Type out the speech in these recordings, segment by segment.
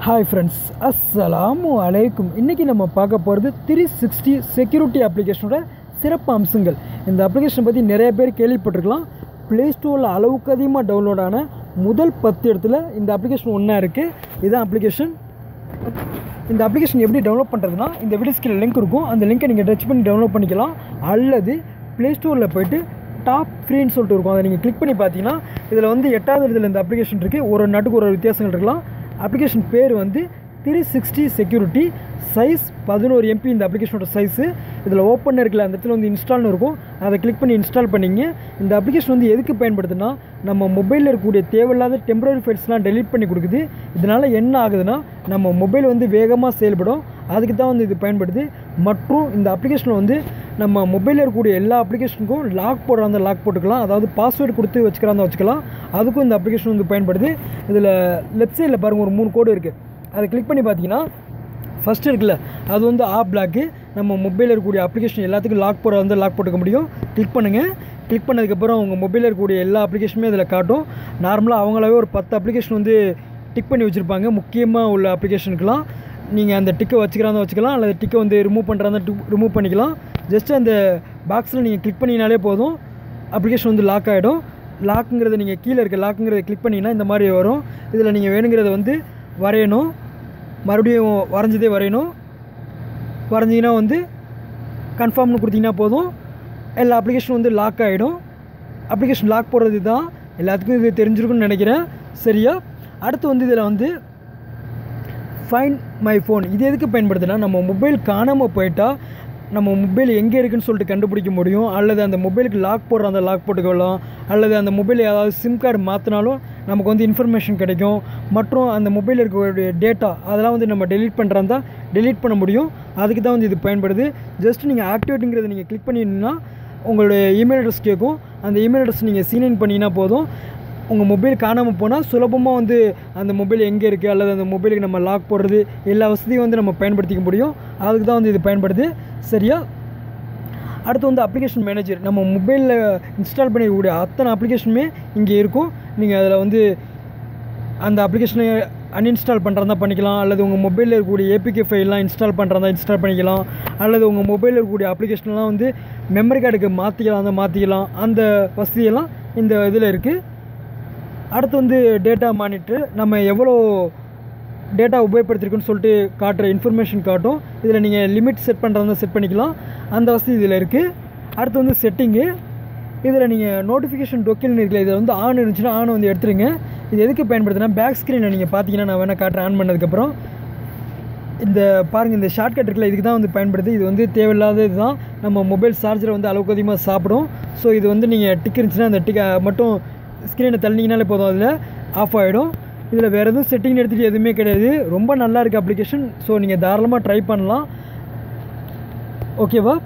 Hi friends, Assalamu alaikum. இன்றைக்கி நம்ம பார்க்க போகிறது 360 செக்யூரிட்டி அப்ளிகேஷனோட சிறப்பு அம்சங்கள். இந்த அப்ளிகேஷன் பற்றி நிறைய பேர் கேள்விப்பட்டிருக்கலாம். ப்ளே ஸ்டோரில் அளவுக்கு அதிகமாக டவுன்லோட் ஆன முதல் 10 இடத்துல இந்த அப்ளிகேஷன் ஒன்றா இருக்குது. இதுதான் அப்ளிகேஷன். இந்த அப்ளிகேஷன் எப்படி டவுன்லோட் பண்ணுறதுனா, இந்த வீடியோ ஸ்கிரீனில் லிங்க் இருக்கும். அந்த லிங்கை நீங்கள் டச் பண்ணி டவுன்லோட் பண்ணிக்கலாம். அல்லது ப்ளே ஸ்டோரில் போய்ட்டு டாப் ஃப்ரீன்னு சொல்லிட்டு இருக்கும், அதை நீங்கள் கிளிக் பண்ணி பார்த்தீங்கன்னா இதில் வந்து 8வது இடத்துல இந்த அப்ளிகேஷன் இருக்குது. ஒரு நாட்டுக்கு ஒரு வித்தியாசங்கள் இருக்கலாம். அப்ளிகேஷன் பேர் வந்து 360 செக்யூரிட்டி. சைஸ் 11 MB இந்த அப்ளிகேஷனோட சைஸு. இதில் ஓப்பன் இருக்குல்ல, அந்த இடத்துல வந்து இன்ஸ்டால்னு இருக்கும். அதை கிளிக் பண்ணி இன்ஸ்டால் பண்ணிங்க. இந்த அப்ளிகேஷன் வந்து எதுக்கு பயன்படுதுன்னா, நம்ம மொபைலில் இருக்கக்கூடிய தேவையில்லாத டெம்பரரி ஃபைல்ஸ்லாம் டெலீட் பண்ணி கொடுக்குது. இதனால் என்ன ஆகுதுன்னா, நம்ம மொபைல் வந்து வேகமாக செயல்படும். அதுக்கு தான் வந்து இது பயன்படுது. மற்றும் இந்த அப்ளிகேஷனில் வந்து நம்ம மொபைலில் இருக்கக்கூடிய எல்லா அப்ளிகேஷனுக்கும் லாக் போடுறாங்க, லாக் போட்டுக்கலாம். அதாவது பாஸ்வேர்டு கொடுத்து வச்சுக்கிறாங்க வச்சுக்கலாம். அதுக்கும் இந்த அப்ளிகேஷன் வந்து பயன்படுது. இதில் லெஃப்ட் சைடில் பாருங்கள், ஒரு 3 கோடு இருக்குது. அதை கிளிக் பண்ணி பார்த்தீங்கன்னா ஃபஸ்ட்டு இருக்குல்ல, அது வந்து ஆப் லாக்கு. நம்ம மொபைலில் இருக்கக்கூடிய அப்ளிகேஷன் எல்லாத்துக்கும் லாக் போடுற வந்து லாக் போட்டுக்க முடியும். கிளிக் பண்ணுங்கள். கிளிக் பண்ணதுக்கப்புறம் உங்கள் மொபைலில் இருக்கக்கூடிய எல்லா அப்ளிகேஷனுமே இதில் காட்டும். நார்மலாக அவங்களாவே ஒரு 10 அப்ளிகேஷன் வந்து டிக் பண்ணி வச்சுருப்பாங்க. முக்கியமாக உள்ள அப்ளிகேஷனுக்கெலாம் நீங்கள் அந்த டிக்கை வச்சுக்கிறாங்க வச்சுக்கலாம், அல்லது டிக்கை வந்து ரிமூவ் பண்ணுறாங்க ரிமூவ் பண்ணிக்கலாம். ஜஸ்ட் அந்த பாக்ஸில் நீங்கள் கிளிக் பண்ணினாலே போதும், அப்ளிகேஷன் வந்து லாக் ஆகிடும். லாக்குங்கிறத நீங்கள் கீழே இருக்க லாக்குங்கிறத கிளிக் பண்ணிங்கன்னா இந்த மாதிரி வரும். இதில் நீங்கள் வேணுங்கிறத வந்து வரையணும். மறுபடியும் வரைஞ்சதே வரையணும். வரைஞ்சிங்கன்னா வந்து கன்ஃபார்ம்னு கொடுத்தீங்கன்னா போதும், எல்லா அப்ளிகேஷனும் வந்து லாக் ஆகிடும். அப்ளிகேஷன் லாக் போடுறது தான் எல்லாத்துக்கும் இது தெரிஞ்சிருக்குன்னு நினைக்கிறேன். சரியா? அடுத்து வந்து இதில் வந்து ஃபைண்ட் மை ஃபோன். இது எதுக்கு பயன்படுதுன்னா, நம்ம மொபைல் காணாமல் போயிட்டால் நம்ம மொபைல் எங்கே இருக்குதுன்னு சொல்லிட்டு கண்டுபிடிக்க முடியும். அல்லது அந்த மொபைலுக்கு லாக் போடுற அந்த லாக் போட்டுக்கலாம். அல்லது அந்த மொபைல் ஏதாவது சிம் கார்டு மாற்றினாலும் நமக்கு வந்து இன்ஃபர்மேஷன் கிடைக்கும். மற்றும் அந்த மொபைலில் இருக்கக்கூடிய டேட்டா அதெல்லாம் வந்து நம்ம டெலீட் பண்ணுறாந்தா டெலீட் பண்ண முடியும். அதுக்கு தான் வந்து இது பயன்படுது. ஜஸ்ட் நீங்கள் ஆக்டிவேட்டுங்கிறத நீங்கள் கிளிக் பண்ணிங்கன்னா உங்களுடைய இமெயில் அட்ரஸ் கேட்கும். அந்த இமெயில் அட்ரஸ் நீங்கள் சீன் பண்ணிங்கன்னா போதும், உங்கள் மொபைல் காணாமல் போனால் சுலபமாக வந்து அந்த மொபைல் எங்கே இருக்குது, அல்லது அந்த மொபைலுக்கு நம்ம லாக் போடுறது எல்லா வசதியும் வந்து நம்ம பயன்படுத்திக்க முடியும். அதுக்கு தான் வந்து இது பயன்படுது. சரியா? அடுத்து வந்து அப்ளிகேஷன் மேனேஜர். நம்ம மொபைலில் இன்ஸ்டால் பண்ணிக்கக்கூடிய அத்தனை அப்ளிகேஷனுமே இங்கே இருக்கும். நீங்கள் அதில் வந்து அந்த அப்ளிகேஷனை அன்இன்ஸ்டால் பண்ணுறதா பண்ணிக்கலாம். அல்லது உங்கள் மொபைலில் இருக்கக்கூடிய APK ஃபைல்லாம் இன்ஸ்டால் பண்ணுறதா இன்ஸ்டால் பண்ணிக்கலாம். அல்லது உங்கள் மொபைலில் இருக்கக்கூடிய அப்ளிகேஷன்லாம் வந்து மெமரி கார்டுக்கு மாற்றிக்கலாம். அந்த வசதியெல்லாம் இந்த இதில் இருக்குது. அடுத்து வந்து டேட்டா மானிட்டர். நம்ம எவ்வளோ டேட்டா உபயோகப்படுத்திருக்குன்னு சொல்லிட்டு காட்டுற இன்ஃபர்மேஷன் காட்டும். இதில் நீங்கள் லிமிட் செட் பண்ணுறதா செட் பண்ணிக்கலாம். அந்த வசதி இதில் இருக்குது. அடுத்து வந்து செட்டிங்கு. இதில் நீங்கள் நோட்டிஃபிகேஷன் டொக்கில்னு இருக்குல்ல, இதில் வந்து ஆன் இருந்துச்சுன்னா ஆன் வந்து எடுத்துருங்க. இது எதுக்கு பயன்படுதுன்னா, பேக் ஸ்க்ரீனில் நீங்கள் பார்த்தீங்கன்னா நான் வேணால் காட்டுறேன். ஆன் பண்ணதுக்கப்புறம் இந்த பாருங்கள், இந்த ஷார்ட்கட் இருக்குல்ல, இதுக்கு தான் வந்து பயன்படுது. இது வந்து தேவையில்லாத இதுதான். நம்ம மொபைல் சார்ஜரை வந்து அளவுக்கு அதிகமாக சாப்பிடும். ஸோ இது வந்து நீங்கள் டிக் இருந்துச்சுன்னா அந்த டிக்கை மட்டும் ஸ்க்ரீனை தள்ளினீங்கனாலே போதும், அதில் ஆஃப் ஆகிடும். இதில் வேறு எதுவும் செட்டிங் எடுத்துகிட்டு எதுவுமே கிடையாது. ரொம்ப நல்லா இருக்குது அப்ளிகேஷன். ஸோ நீங்கள் தாராளமாக ட்ரை பண்ணலாம். ஓகேவா?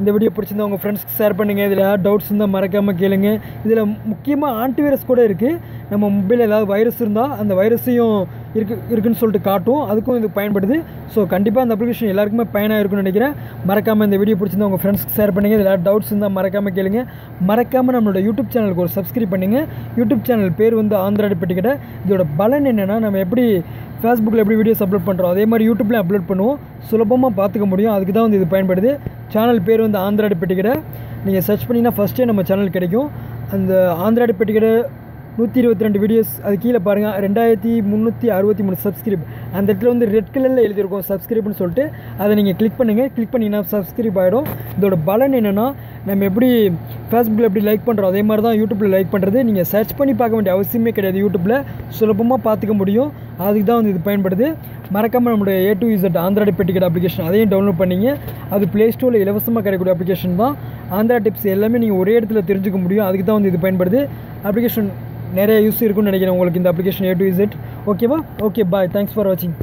இந்த வீடியோ பிடிச்சிருந்தா உங்கள் ஃப்ரெண்ட்ஸ்க்கு ஷேர் பண்ணுங்கள். இதில் டவுட்ஸ் இருந்தால் மறக்காமல் கேளுங்க. இதில் முக்கியமாக ஆன்டிவைரஸ் கூட இருக்குது. நம்ம மொபைலில் ஏதாவது வைரஸ் இருந்தால் அந்த வைரஸையும் இருக்குன்னு சொல்லிட்டு காட்டும். அதுக்கும் இது பயன்படுது. ஸோ கண்டிப்பாக அந்த அப்ளிகேஷன் எல்லாருக்குமே பயனாக இருக்குன்னு நினைக்கிறேன். மறக்காமல் இந்த வீடியோ பிடிச்சிருந்தா உங்கள் ஃப்ரெண்ட்ஸ்க்கு ஷேர் பண்ணுங்கள். இதில் டவுட்ஸ் இருந்தால் மறக்காமல் கேளுங்க. மறக்காமல் நம்மளோட யூடியூப் சேனலுக்கு ஒரு சப்ஸ்கிரைப் பண்ணுங்கள். யூடியூப் சேனல் பேர் வந்து ஆந்திராடி பெட்டிக்கடை. இதோட பலன் என்னென்னா, நம்ம எப்படி ஃபேஸ்புக்கில் எப்படி வீடியோஸ் அப்லோட் பண்ணுறோம் அதே மாதிரி யூடியூப்லேயும் அப்லோட் பண்ணுவோம். சுலபமாக பார்த்துக்க முடியும். அதுக்கு தான் வந்து இது பயன்படுது. சேனல் பேர் வந்து ஆந்திராடி பெட்டிக்கடை. நீங்கள் சர்ச் பண்ணிங்கன்னா ஃபஸ்ட்டே நம்ம சேனல் கிடைக்கும். அந்த ஆந்திராடி பெட்டிக்கடை 122 வீடியோஸ். அது கீழே பாருங்கள், 2363 சப்ஸ்கிரைப். அந்த இடத்துல வந்து ரெட் கலரில் எழுதியிருக்கும் சப்ஸ்கிரைப்னு சொல்லிட்டு. அதை நீங்கள் கிளிக் பண்ணுங்கள். கிளிக் பண்ணிங்கன்னா சப்ஸ்கிரைப் ஆகிடும். இதோட பலன் என்னென்னா, நம்ம எப்படி ஃபேஸ்புக்கில் எப்படி லைக் பண்ணுறோம் அதே மாதிரி தான் யூடியூப்பில் லைக் பண்ணுறது. நீங்கள் சர்ச் பண்ணி பார்க்க வேண்டிய அவசியமே கிடையாது. யூடியூப்பில் சுலபமாக பார்த்துக்க முடியும். அதுக்கு தான் வந்து இது பயன்படுது. மறக்காமல் நம்மளுடைய A to Z ஆந்திராடி பெட்டிக்கடை அப்ளிகேஷன் அதையும் டவுன்லோட் பண்ணிங்க. அது ப்ளே ஸ்டோரில் இலவசமாக கிடைக்கக்கூடிய அப்ளிகேஷன் தான். ஆந்திரா டிப்ஸ் எல்லாமே நீங்கள் ஒரே இடத்துல தெரிஞ்சுக்க முடியும். அதுக்கு தான் வந்து இது பயன்படுது. அப்ளிகேஷன் நிறைய யூஸ் இருக்குன்னு நினைக்கிறேன் உங்களுக்கு இந்த அப்ளிகேஷன் A to Z. ஓகேவா? Okay, bye. தேங்க்ஸ் ஃபார் வாட்சிங்.